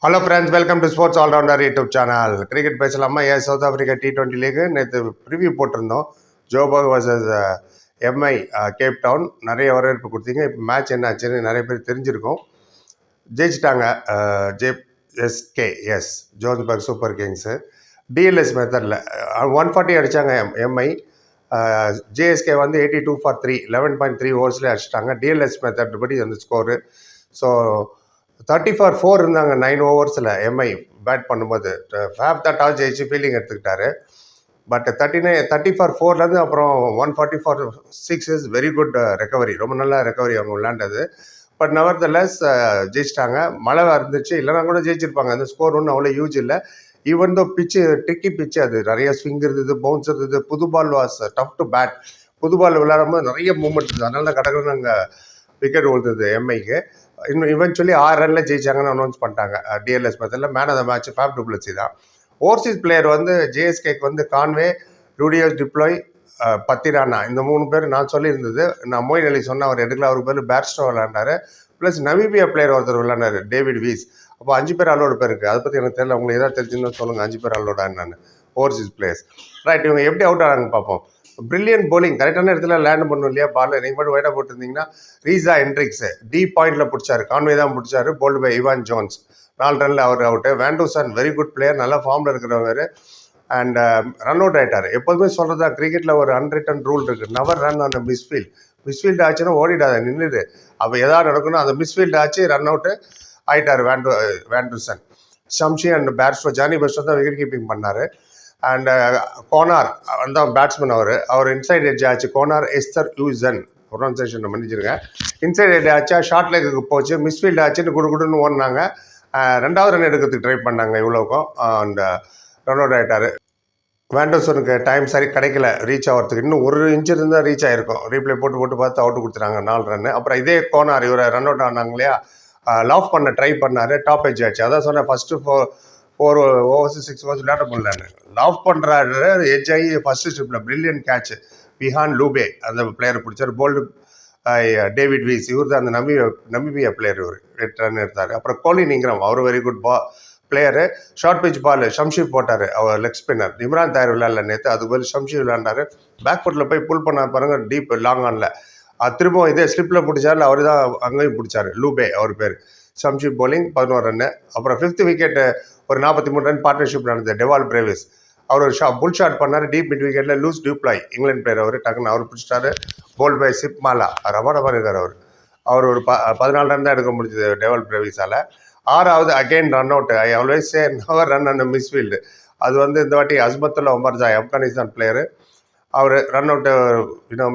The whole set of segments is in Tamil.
Hello friends, welcome to sports allrounder YouTube channel. Cricket பேசலாமா? சவுத் ஆஃப்ரிக்கா T20 லீக் நேற்று ப்ரிவியூ போட்டிருந்தோம். Joburg versus MI Cape Town. நிறைய வரவேற்பு கொடுத்தீங்க. இப்போ மேட்ச் என்ன ஆச்சுன்னு நிறைய பேர் தெரிஞ்சிருக்கும். ஜெயிச்சிட்டாங்க JSK, Johannesburg super kings. TLS மெத்தடில் 140 அடித்தாங்க எம்ஐ. ஜேஎஸ்கே வந்து 82 for 3, 11.3 ஓவர்ஸ்லேயே அடிச்சிட்டாங்க. டிஎல்எஸ் மெத்தட் படி அந்த ஸ்கோரு. ஸோ 30 for 4 இருந்தாங்க 9 ஓவர்ஸில் எம்ஐ பேட் பண்ணும்போது. ஃபேப் தான் டாஸ் ஜெயிச்சு ஃபீல்டிங் எடுத்துக்கிட்டாரு. பட் 30 for 4லேருந்து அப்புறம் 140 for 6 is very good recovery. ரொம்ப நல்ல ரெக்கவரி அவங்க விளையாண்டது. பட் நவர்தலஸ் ஜெயிச்சிட்டாங்க. மழை இருந்துச்சு, இல்லைனா கூட ஜெயிச்சிருப்பாங்க. அந்த ஸ்கோர் ஒன்றும் அவ்வளோ யூஸ் இல்லை. ஈவன் தோ பிச்சு ட்ரிக்கி பிச்சு, அது நிறைய ஸ்விங் இருந்தது, பவுன்ஸ் இருந்தது. புது பால் வாஸ் டஃப் டு பேட். புது பால் விளையாடும்போது நிறைய மூவ்மெண்ட் இருந்தது. அதனால தான் கடற்கரை அங்கே விக்கெட் விழுந்தது எம்ஐக்கு. இன்னும் இவென்ச்சுவலி 6 ரனில் ஜெயிச்சாங்கன்னு அனௌன்ஸ் பண்ணிட்டாங்க. டிஎல்எஸ் மெத்தடில் man of the match Faf du Plessis தான். ஓவர்சீஸ் பிளேயர் வந்து ஜேஎஸ்கேக்கு வந்து கான்வே, ரூடியஸ் டிப்ளாய், பத்திரானா, இந்த 3 பேர் நான் சொல்லியிருந்தது. நான் மோயின் அலி சொன்ன அவர் எடுக்கல. அவருக்கு பேர் பேட்ஸ்டோ விளையாண்டாரு. ப்ளஸ் நமீபியா பிளேயர் ஒருத்தர் விளையாண்டாரு, டேவிட் வீஸ். அப்போ 5 பேர் அலோடு பேருக்கு. அதை பற்றி எனக்கு தெரியல. உங்களுக்கு எதாவது தெரிஞ்சுன்னு சொல்லுங்கள். 5 பேர் அலோடா என்னன்னு ஓவர்சீஸ் பிளேயர்ஸ். ரைட், இவங்க எப்படி அவுட் ஆகிறாங்க பார்ப்போம். பிரில்லியன்ட் போலிங், கரெக்டான இடத்துல லேண்ட் பண்ணும் இல்லையா பால். நீங்கள் மட்டும் ஒயிட்டாக போட்டுருந்தீங்கன்னா ரீசா ஹென்ட்ரிக்ஸ் டி பாயிண்டில் பிடிச்சாரு. கான்வே தான் பிடிச்சாரு. Bowled by Evan Jones. 4 ரனில் அவர் out. Van Dussen very good player, நல்ல ஃபார்மில் இருக்கிறவர். அண்ட் ரன் அவுட் ஆகிட்டார். எப்போதுமே சொல்கிறதா, கிரிக்கெட்டில் ஒரு அன்ரிட்டன் ரூல் இருக்குது, நவர் ரன் அந்த மிஸ்ஃபீல்டு ஆச்சுன்னா ஓடிடாத, நின்றுடு. அப்போ எதாவது நடக்கணும். அந்த மிஸ்ஃபீல்டு ஆச்சு, ரன் அவுட்டு ஆகிட்டார் van Dussen. Shamsi and Bairstow, Jonny Bairstow தான் விக்கெட் கீப்பிங் பண்ணார். அண்ட் கோனார் அந்த பேட்ஸ்மேன், அவர் இன்சைட் எட்ஜ் ஆச்சு. கோனார் எஸ்தர் யூசன், ப்ரொனன்சியேஷன் மன்னிச்சிருங்க. இன்சைட் எட்ஜ் ஆச்சா, ஷார்ட் லெக்குக்கு போச்சு, மிஸ்ஃபீல்டு ஆச்சுன்னு குடுன்னு ஓடினாங்க. 2வது ரன் எடுக்கிறதுக்கு ட்ரை பண்ணாங்க இவ்வளோக்கும். அண்ட் ரன் அவுட் ஆகிட்டார். வேண்டர்சனுக்கு டைம் சரி கிடைக்கல ரீச் ஆகிறதுக்கு. இன்னும் 1 இன்ச் இருந்தால் ரீச் ஆகிருக்கும். ரீப்ளே போட்டு பார்த்து அவுட் கொடுத்துட்டாங்க 4 ரன்னு. அப்புறம் இதே கோனார் இவரை ரன் அவுட் ஆனாங்க இல்லையா, லாஃப் பண்ண ட்ரை பண்ணார். டாப் எட்ஜ் ஆச்சு. அதான் சொன்னேன், ஃபஸ்ட்டு 4 ஓவர்ஸ் 6 ஓவர்ஸ் விளையாட முடியலன்னு. லாஃப் பண்ணுறாரு, எட்ஜ் ஆகி ஃபஸ்ட்டு ஸ்ட்ரிப்பில் பிரில்லியன்ட் கேட்ச். பிஹான் லூபே அந்த பிளேயர் பிடிச்சார். போல்டு டேவிட் வீஸ், இவர் தான் அந்த நமீபியா பிளேயர். இவர் 8 ரன் எடுத்தார். அப்புறம் கோலின் இங்கிரம், அவர் very good player. Short pitch ball Shamsi போட்டார், அவர் லெக் ஸ்பின்னர். இம்ரான் தாயர் விளையாடல நேற்று, அது பதில் ஷம்ஷி விளையாண்டார். பேக் ஃபுட்டில் போய் புல் பண்ணார் பாருங்க, டீப் லாங் ஆனில். திரும்பவும் இதே ஸ்லிப்பில் பிடிச்சாரு, அவர் தான் அங்கேயும் பிடிச்சார். லூபே அவர் பேர். Shamsi bowling 11 run. அப்புறம் 5th விக்கெட்டு ஒரு 43 ரன் பார்ட்னர்ஷிப் நடந்தது. டெவால் பிரேவிஸ் அவர் ஒரு புல் ஷாட் பண்ணார் டீப் மிட் விக்கெட்டில். லூஸ் டியூப்ளாய் இங்கிலாந்து பிளேயர், அவர் டக்குன்னு அவர் பிடிச்சிட்டாரு. போல்ட் பை சிப்மாலா, ரவா இருக்கார். அவர் ஒரு 14 ரன் தான் எடுக்க முடிஞ்சது டெவால் பிரேவிஸால். 6வது again run out. I always say never run அந்த மிஸ்ஃபீல்டு. அது வந்து இந்த வாட்டி அஸ்மத்துல்லா உமர்ஜாய், ஆப்கானிஸ்தான் பிளேயரு. அவர் ரன் அவுட்டு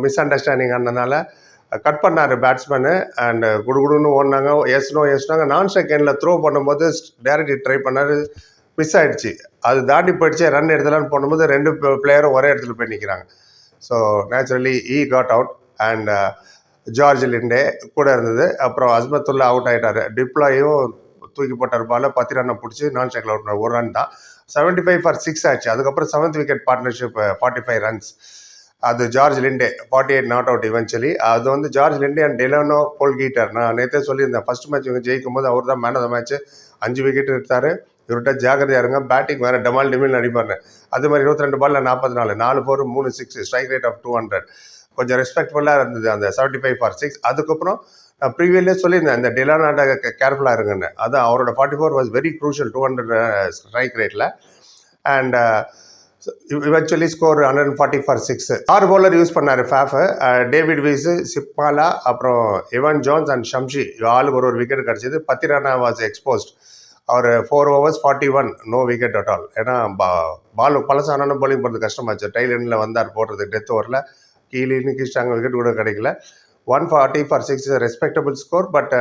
மிஸ் அண்டர்ஸ்டாண்டிங் ஆனதுனால கட் பண்ணார் பேட்ஸ்மேனு. அண்ட் குடுன்னு ஓடினாங்க. ஏசுனாங்க. நான் செகண்டில் த்ரோ பண்ணும்போது டேரக்ட் ட்ரை பண்ணார், மிஸ் ஆகிடுச்சு. அது தாண்டி போயிடுச்சு. ரன் எடுத்துலான்னு போடும்போது 2 பிளேயரும் ஒரே இடத்துல போய் நிற்கிறாங்க. So naturally caught out. And George Linde கூட இருந்தது. அப்புறம் அஸ்மத்துல்லா அவுட் ஆகிட்டார். டிப்ளாயும் தூக்கி போட்டார் பால். 10 ரன்னை பிடிச்சி நான் ஸ்ட்ரைக்கில் அவுட் பண்ணார். 1 ரன் தான். 75 for 6 ஆச்சு. அதுக்கப்புறம் 7th விக்கெட் பார்ட்னர்ஷிப் 45 ரன்ஸ். அது ஜார்ஜ் லிண்டே 48 நாட் அவுட் இவென்ச்சுவலி. அது வந்து ஜார்ஜ் லிண்டே அண்ட் டெலானோ கோல்கீட்டர். நான் நேற்றே சொல்லியிருந்தேன், ஃபர்ஸ்ட் மேட்ச் இவங்க ஜெயிக்கும் போது அவர் தான் man of the match. 5 wicket எடுத்தார். இவர்கிட்ட ஜாகிரதையாக இருங்க, பேட்டிங் வேறு டமால் டிமில் அடிப்பார். அது மாதிரி 22 பாலில் 44, 4 4, 3 6, ஸ்ட்ரைக் ரேட் ஆஃப் 200. கொஞ்சம் ரெஸ்பெக்ட்ஃபுல்லாக இருந்தது அந்த 75 for 6. அதுக்கப்புறம் நான் ப்ரீவியஸ்லேயே சொல்லியிருந்தேன், இந்த டெலானாட்ட கேர்ஃபுல்லாக இருங்கன்னு. அதான் அவரோட 44 வாஸ் வெரி க்ரூஷியல் 200 ஸ்ட்ரைக் ரேட்டில். And eventually score 140 for 6. 6 bowler use பண்ணார் ஃபேஃபு. டேவிட் வீஸு, சிப்மாலா, அப்புறம் இவான் ஜோன்ஸ் அண்ட் ஷம்ஷி, ஆளுக்கு ஒரு விக்கெட் கிடச்சிது. Pathirana was exposed. அவர் 4 overs 41, no wicket at all. ஏன்னா பால் பழசானாலும் பவுலிங் போடுறது கஷ்டமாச்சு. டைல் எண்டில் வந்தார் போடுறது டெத் ஓவரில். கீழே கிழிச்சிட்டாங்க, விக்கெட் கூட கிடைக்கல. 140 for 6 respectable score. But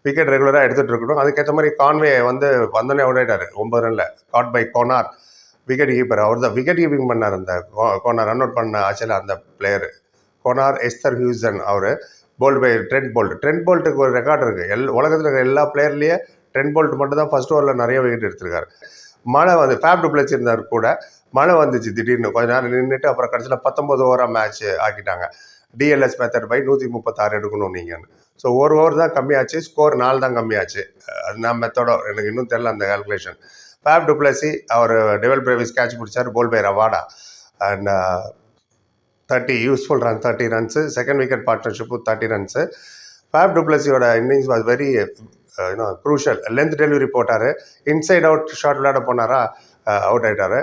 wicket ரெகுலராக எடுத்துகிட்டு இருக்கணும். அதுக்கேற்ற மாதிரி கான்வே வந்து வந்தோடனே அவுட் ஆகிட்டார் 9 ரனில். Caught by Connor, wicket keeper. அவர் தான் விக்கெட் கீப்பிங் பண்ணார். அந்த கோனார் ரன் அவுட் பண்ண ஆச்சுல அந்த பிளேயரு கோனார் எஸ்தர் ஹியூசன். அவர் போல்டு பை ட்ரெண்ட் போல்ட்டுக்கு ஒரு ரெக்கார்டு இருக்குது. உலகத்தில் இருக்கிற எல்லா பிளேயர்லேயே ட்ரெண்ட் போல்ட் மட்டும் தான் ஃபர்ஸ்ட் ஓவரில் நிறைய விக்கெட் எடுத்திருக்காரு. மழை வந்து ஃபேப் டு பிளேஸ் இருந்தார் கூட. மழை வந்துச்சு திடீர்னு, கொஞ்ச நேரம் நின்றுட்டு அப்புறம் கடைசியில் 19 ஓவராக மேட்ச் ஆக்கிட்டாங்க. டிஎல்எஸ் மெத்தட் பை 136 எடுக்கணும் நீங்கள். ஸோ ஒரு ஓவர் தான் கம்மியாச்சு, ஸ்கோர் 4 தான் கம்மியாச்சு. அது நான் மெத்தடோ எனக்கு இன்னும் தெரியல அந்த கால்குலேஷன். ஃபேப் டுப்ளசி அவர் டெவல் பிரேவிஸ் கேட்ச் பிடிச்சார், bowled by Rabada. And 30 useful run, 30 runs. Second wicket partnership 30 runs. Faf டுப்ளஸியோட innings was very crucial. Length delivery போட்டார், இன்சைட் அவுட் ஷாட் விளையாட போனாரா, அவுட் ஆகிட்டார்.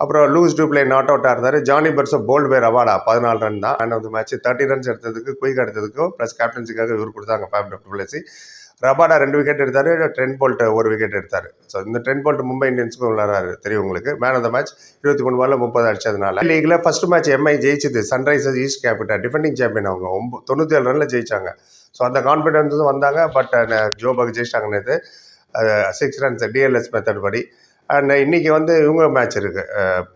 அப்புறம் லூஸ் டூப்ளே நாட் அவுட்டாக இருந்தார். Jonny Bairstow bowled by Rabada 14 run தான். Man of the match 30 runs எடுத்ததுக்கு, குயிக் எடுத்ததுக்கும் ப்ளஸ் கேப்டன்சிக்காக இவர் கொடுத்தாங்க ஃபேப் டுப்ளசி. ரபாடா 2 விக்கெட் எடுத்தார், ட்ரெண்ட் போல்ட் 1 விக்கெட் எடுத்தார். ஸோ இந்த ட்ரெண்ட் போல்ட் மும்பை இந்தியன்ஸுக்கும் விளையாடுறாரு தெரியும் உங்களுக்கு. மேன் ஆஃப் த மேட்ச் 23 பால்ல 30 அடிச்சதுனால. லீக்ல ஃபர்ஸ்ட் மேட்ச் எம்ஐ ஜெயிச்சது Sunrisers East Capital, defending champion. அவங்க 97 ரன்ல ஜெயிச்சாங்க. ஸோ அந்த கான்ஃபிடன்ஸும் வந்தாங்க. பட் ஜோபாக் ஜெயிச்சிட்டாங்க நேற்று 6 ரன்ஸ் டிஎல்எஸ் மெத்தட் படி. அண்ட் இன்னைக்கு வந்து இவங்க மேட்ச் இருக்கு,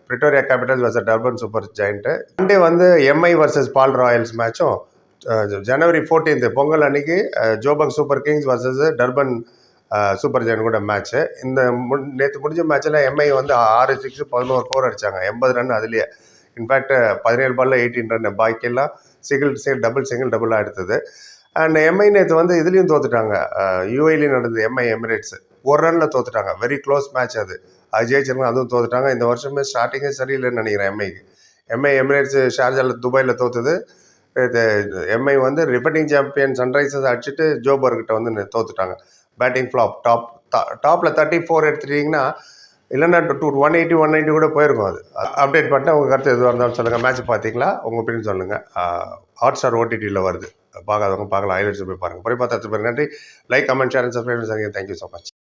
Pretoria Capitals versus Durban Super Giant. Sunday வந்து எம்ஐ வர்சஸ் பால் ராயல்ஸ் மேட்சும், ஜனவரி 14 பொங்கல் அன்னைக்கு Joburg Super Kings versus Durban Super Giant கூட மேட்ச்சு. இந்த நேற்று முடிஞ்ச மேட்ச்சில் எம்ஐ வந்து 6 6 11 4 அடித்தாங்க, 80 ரன். அதுலேயே இன்ஃபேக்ட் 17 பால்ல 18 ரன், பாக்கியெல்லாம் சிங்கிள் டபுளாக எடுத்தது. அண்ட் எம்ஐ நேற்று வந்து இதுலேயும் தோத்துட்டாங்க, யூஏலையும் நடந்தது எம்ஐ எமிரேட்ஸ், 1 ரனில் தோத்துட்டாங்க. வெரி க்ளோஸ் மேட்ச் அது ஜெயிச்சிருங்க, அதுவும் தோத்துட்டாங்க. இந்த வருஷமே ஸ்டார்டிங்கே சரியில்லைன்னு நினைக்கிறேன் எம்ஐக்கு. எம்ஐ எமிரேட்ஸ் ஷார்ஜாவில் துபாயில் தோத்துது. இது எம்ஐ வந்து டிஃபெண்டிங் சாம்பியன் சன்ரைசர்ஸ் அடிச்சுட்டு ஜோபர்கிட்ட வந்து தோத்துட்டாங்க. Batting flop. டாப்பில் 34 எடுத்துட்டீங்கன்னா, இல்லைன்னா 180 190 கூட போயிருக்கும். அது அப்டேட் பண்ணிட்டு உங்கள் கருத்து எதுவாக இருந்தாலும் சொல்லுங்கள். மேட்ச் பார்த்தீங்களா, உங்கள் ஒப்பீனியன் சொல்லுங்கள். ஹாட் ஸ்டார் ஓடிடியில் வருது, பார்க்காதவங்க பார்க்கலாம், ஹைலைட்ஸ் போய் பாருங்கள். போய் பார்த்து நன்றி. Like, comment, share and subscribe. Thank you so much.